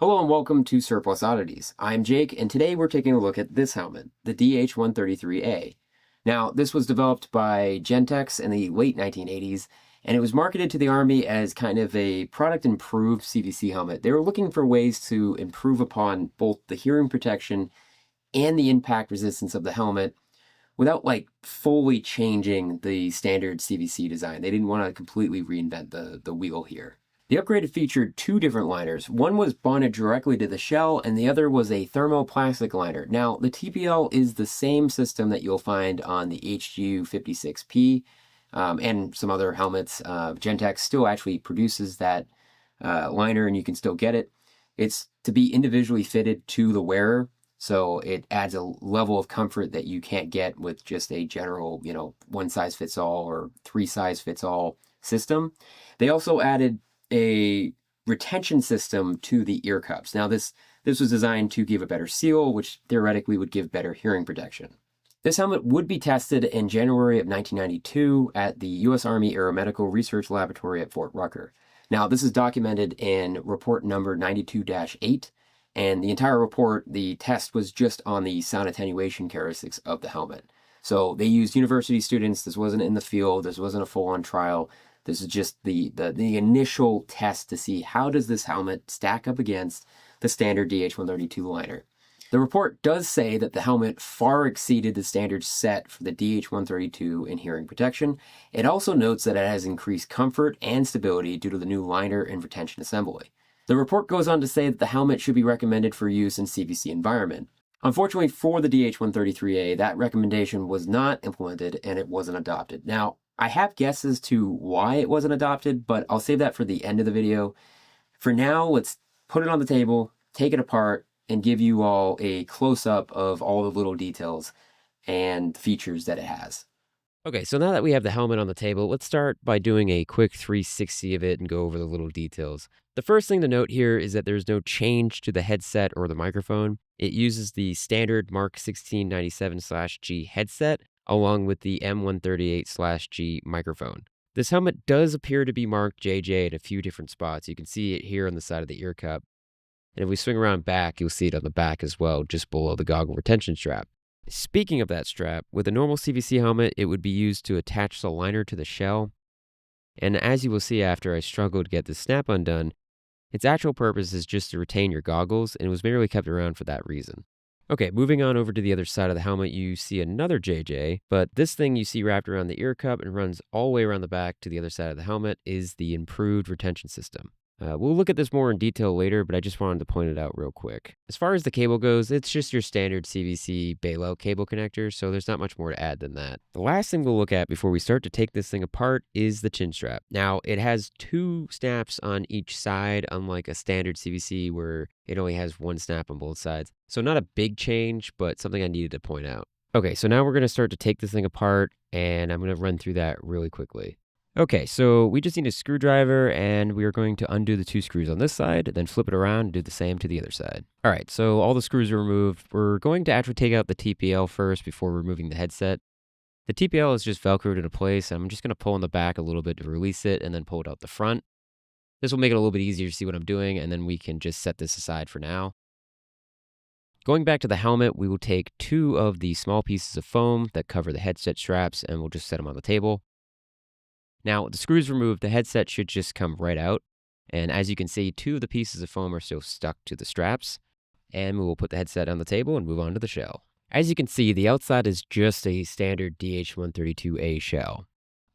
Hello and welcome to Surplus Oddities. I'm Jake, and today we're taking a look at this helmet, the DH-133A. Now, this was developed by Gentex in the late 1980s, and it was marketed to the Army as kind of a product-improved CVC helmet. They were looking for ways to improve upon both the hearing protection and the impact resistance of the helmet without, fully changing the standard CVC design. They didn't want to completely reinvent the wheel here. The upgrade featured two different liners. One was bonded directly to the shell, and the other was a thermoplastic liner. Now, the TPL is the same system that you'll find on the HG56P and some other helmets. Gentex still actually produces that liner, and you can still get it. It's to be individually fitted to the wearer, so it adds a level of comfort that you can't get with just a general, one-size-fits-all or three-size-fits-all system. They also added a retention system to the ear cups. Now this was designed to give a better seal, which theoretically would give better hearing protection. This helmet would be tested in January of 1992 at the U.S. Army Aeromedical Research Laboratory at Fort Rucker. Now this is documented in report number 92-8, and the entire report, the test was just on the sound attenuation characteristics of the helmet. So they used university students. This wasn't in the field. This wasn't a full-on trial. This is just the initial test to see how does this helmet stack up against the standard DH-132 liner. The report does say that the helmet far exceeded the standards set for the DH-132 in hearing protection. It also notes that it has increased comfort and stability due to the new liner and retention assembly. The report goes on to say that the helmet should be recommended for use in CVC environment. Unfortunately for the DH-133A, that recommendation was not implemented and it wasn't adopted. Now, I have guesses to why it wasn't adopted, but I'll save that for the end of the video. For now, let's put it on the table, take it apart, and give you all a close-up of all the little details and features that it has. Okay, so now that we have the helmet on the table, let's start by doing a quick 360 of it and go over the little details. The first thing to note here is that there's no change to the headset or the microphone. It uses the standard Mark 1697/G headset, along with the M138/G microphone. This helmet does appear to be marked JJ in a few different spots. You can see it here on the side of the ear cup. And if we swing around back, you'll see it on the back as well, just below the goggle retention strap. Speaking of that strap, with a normal CVC helmet, it would be used to attach the liner to the shell. And as you will see after I struggled to get the snap undone, its actual purpose is just to retain your goggles, and it was merely kept around for that reason. Okay, moving on over to the other side of the helmet, you see another JJ, but this thing you see wrapped around the ear cup and runs all the way around the back to the other side of the helmet is the improved retention system. We'll look at this more in detail later, but I just wanted to point it out real quick. As far as the cable goes, it's just your standard CVC bailout cable connector, so there's not much more to add than that. The last thing we'll look at before we start to take this thing apart is the chin strap. Now, it has two snaps on each side, unlike a standard CVC where it only has one snap on both sides. So not a big change, but something I needed to point out. Okay, so now we're going to start to take this thing apart, and I'm going to run through that really quickly. Okay, so we just need a screwdriver, and we are going to undo the two screws on this side, then flip it around and do the same to the other side. All right, so all the screws are removed. We're going to actually take out the TPL first before removing the headset. The TPL is just Velcroed into place. I'm just going to pull on the back a little bit to release it and then pull it out the front. This will make it a little bit easier to see what I'm doing, and then we can just set this aside for now. Going back to the helmet, we will take two of the small pieces of foam that cover the headset straps, and we'll just set them on the table. Now, with the screws removed, the headset should just come right out. And as you can see, two of the pieces of foam are still stuck to the straps. And we will put the headset on the table and move on to the shell. As you can see, the outside is just a standard DH-132A shell.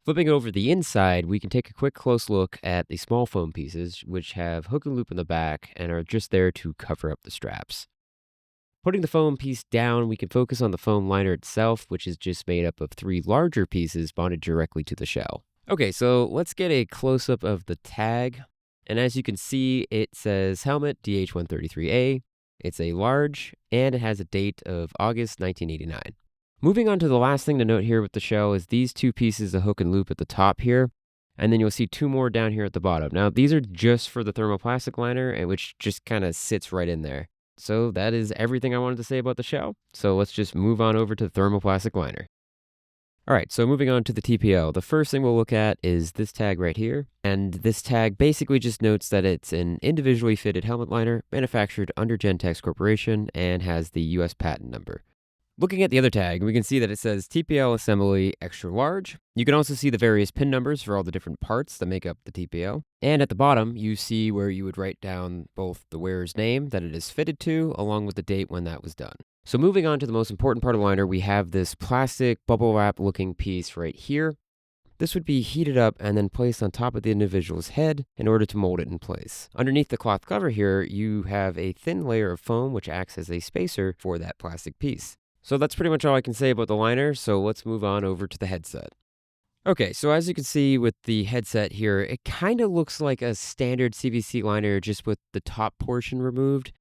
Flipping over the inside, we can take a quick close look at the small foam pieces, which have hook and loop in the back and are just there to cover up the straps. Putting the foam piece down, we can focus on the foam liner itself, which is just made up of three larger pieces bonded directly to the shell. Okay, so let's get a close-up of the tag. And as you can see, it says helmet DH-133A. It's a large, and it has a date of August 1989. Moving on to the last thing to note here with the shell is these two pieces of hook and loop at the top here. And then you'll see two more down here at the bottom. Now, these are just for the thermoplastic liner, which just kind of sits right in there. So that is everything I wanted to say about the shell. So let's just move on over to the thermoplastic liner. All right, so moving on to the TPL, the first thing we'll look at is this tag right here. And this tag basically just notes that it's an individually fitted helmet liner manufactured under Gentex Corporation and has the US patent number. Looking at the other tag, we can see that it says TPL assembly extra large. You can also see the various pin numbers for all the different parts that make up the TPL. And at the bottom, you see where you would write down both the wearer's name that it is fitted to, along with the date when that was done. So moving on to the most important part of the liner, we have this plastic bubble wrap looking piece right here. This would be heated up and then placed on top of the individual's head in order to mold it in place. Underneath the cloth cover here, you have a thin layer of foam which acts as a spacer for that plastic piece. So that's pretty much all I can say about the liner, so let's move on over to the headset. Okay, so as you can see with the headset here, it kind of looks like a standard CVC liner just with the top portion removed.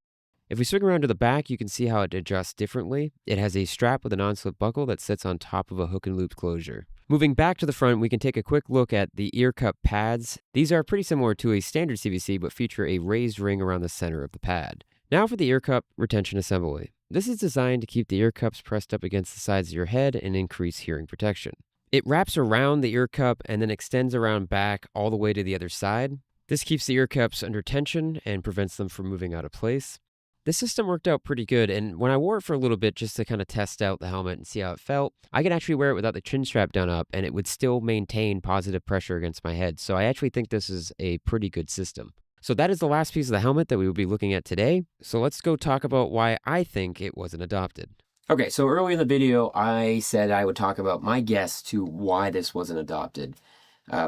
If we swing around to the back, you can see how it adjusts differently. It has a strap with a non-slip buckle that sits on top of a hook and loop closure. Moving back to the front, we can take a quick look at the ear cup pads. These are pretty similar to a standard CVC, but feature a raised ring around the center of the pad. Now for the ear cup retention assembly. This is designed to keep the ear cups pressed up against the sides of your head and increase hearing protection. It wraps around the ear cup and then extends around back all the way to the other side. This keeps the ear cups under tension and prevents them from moving out of place. This system worked out pretty good, and when I wore it for a little bit just to kind of test out the helmet and see how it felt, I could actually wear it without the chin strap done up, and it would still maintain positive pressure against my head. So I actually think this is a pretty good system. So that is the last piece of the helmet that we will be looking at today. So let's go talk about why I think it wasn't adopted. Okay, so earlier in the video, I said I would talk about my guess to why this wasn't adopted.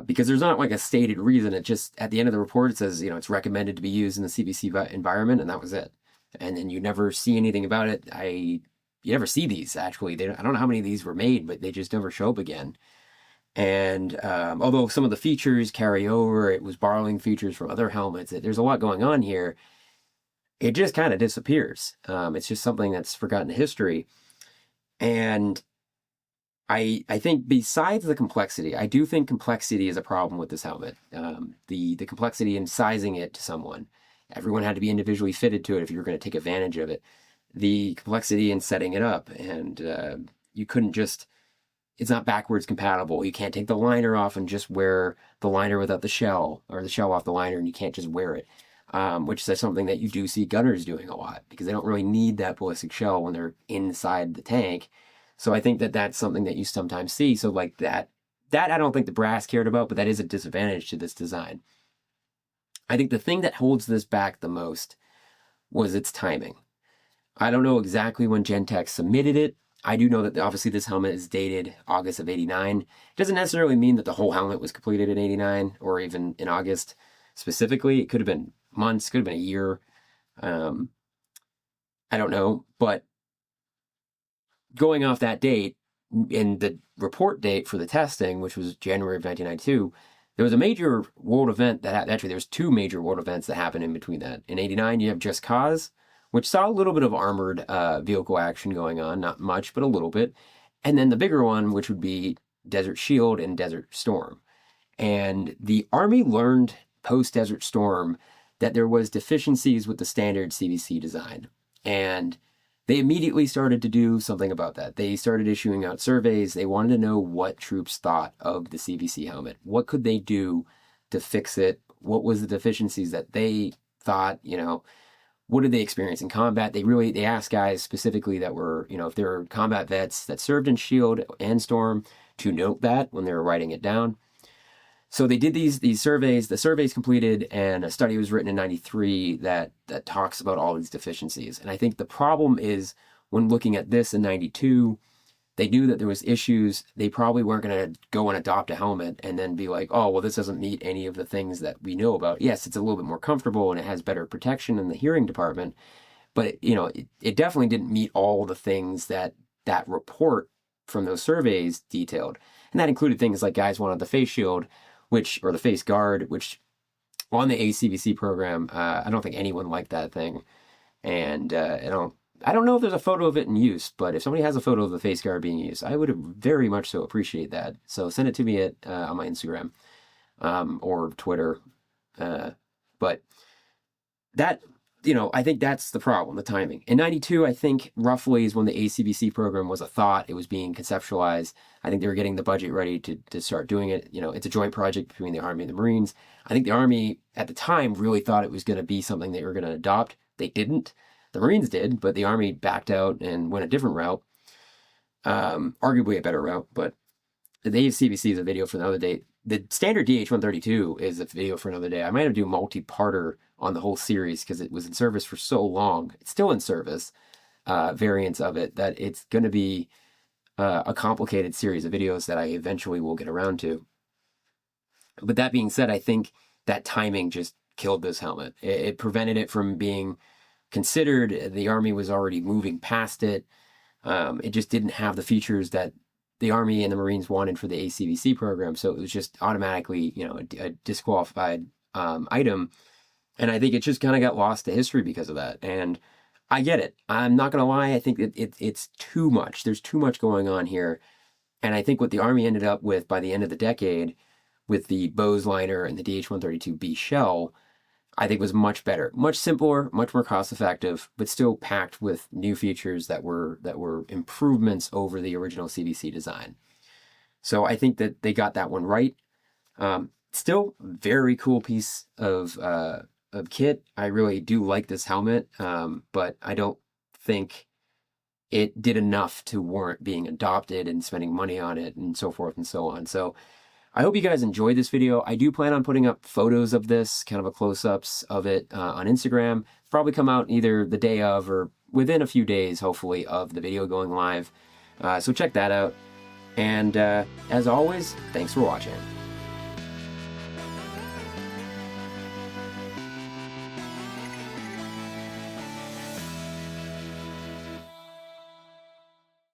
Because there's not like a stated reason. It just, at the end of the report, it says, it's recommended to be used in the CVC environment, and that was it. And then you never see anything about it. You never see these, actually. I don't know how many of these were made, but they just never show up again. And although some of the features carry over, it was borrowing features from other helmets. There's a lot going on here. It just kind of disappears. It's just something that's forgotten history. And I think besides the complexity, I do think complexity is a problem with this helmet. The complexity in sizing it to someone. Everyone had to be individually fitted to it if you were going to take advantage of it. The complexity in setting it up, and you couldn't just, it's not backwards compatible. You can't take the liner off and just wear the liner without the shell, or the shell off the liner, and you can't just wear it, which is something that you do see gunners doing a lot, because they don't really need that ballistic shell when they're inside the tank. So I think that that's something that you sometimes see. So like that I don't think the brass cared about, but that is a disadvantage to this design. I think the thing that holds this back the most was its timing. I don't know exactly when Gentex submitted it. I do know that obviously this helmet is dated August of '89. It doesn't necessarily mean that the whole helmet was completed in '89 or even in August specifically. It could have been months, could have been a year. I don't know. But going off that date, in the report date for the testing, which was January of 1992, there was a major world event that actually there was two major world events that happened in between that. In '89, you have Just Cause, which saw a little bit of armored vehicle action going on, not much, but a little bit. And then the bigger one, which would be Desert Shield and Desert Storm. And the Army learned post-Desert Storm that there was deficiencies with the standard CVC design. And they immediately started to do something about that. They started issuing out surveys. They wanted to know what troops thought of the CVC helmet. What could they do to fix it? What was the deficiencies that they thought, what did they experience in combat? They asked guys specifically that were, if there were combat vets that served in Shield and Storm to note that when they were writing it down. So they did these surveys. The surveys completed, and a study was written in '93 that talks about all these deficiencies. And I think the problem is when looking at this in '92, they knew that there was issues. They probably weren't going to go and adopt a helmet and then be like, oh, well, this doesn't meet any of the things that we know about. Yes, it's a little bit more comfortable and it has better protection in the hearing department. But, it definitely didn't meet all the things that report from those surveys detailed. And that included things like guys wanted the face shield, or the face guard, which on the ACVC program, I don't think anyone liked that thing. And I don't know if there's a photo of it in use, but if somebody has a photo of the face guard being used, I would very much so appreciate that. So send it to me on my Instagram or Twitter. But that I think that's the problem, the timing. In 92, I think roughly is when the ACVC program was a thought. It was being conceptualized. I think they were getting the budget ready to start doing it. It's a joint project between the Army and the Marines. I think the Army at the time really thought it was going to be something they were going to adopt. They didn't. The Marines did, but the Army backed out and went a different route. Arguably a better route, but the ACVC is a video for another day. The standard DH-132 is a video for another day. I might have to do a multi-parter on the whole series because it was in service for so long. It's still in service, variants of it, that it's going to be a complicated series of videos that I eventually will get around to. But that being said, I think that timing just killed this helmet. It prevented it from being considered. The Army was already moving past it. It just didn't have the features that the Army and the Marines wanted for the ACVC program, so it was just automatically, a disqualified item. And I think it just kind of got lost to history because of that. And I get it. I'm not going to lie. I think it's too much. There's too much going on here. And I think what the Army ended up with by the end of the decade with the Bose liner and the DH-132B shell, I think was much better, much simpler, much more cost-effective, but still packed with new features that were improvements over the original CVC design. So I think that they got that one right. Still, very cool piece of kit. I really do like this helmet, but I don't think it did enough to warrant being adopted and spending money on it and so forth and so on. So I hope you guys enjoyed this video. I do plan on putting up photos of this, kind of a close-ups of it on Instagram. Probably come out either the day of or within a few days, hopefully, of the video going live. So check that out. And as always, thanks for watching.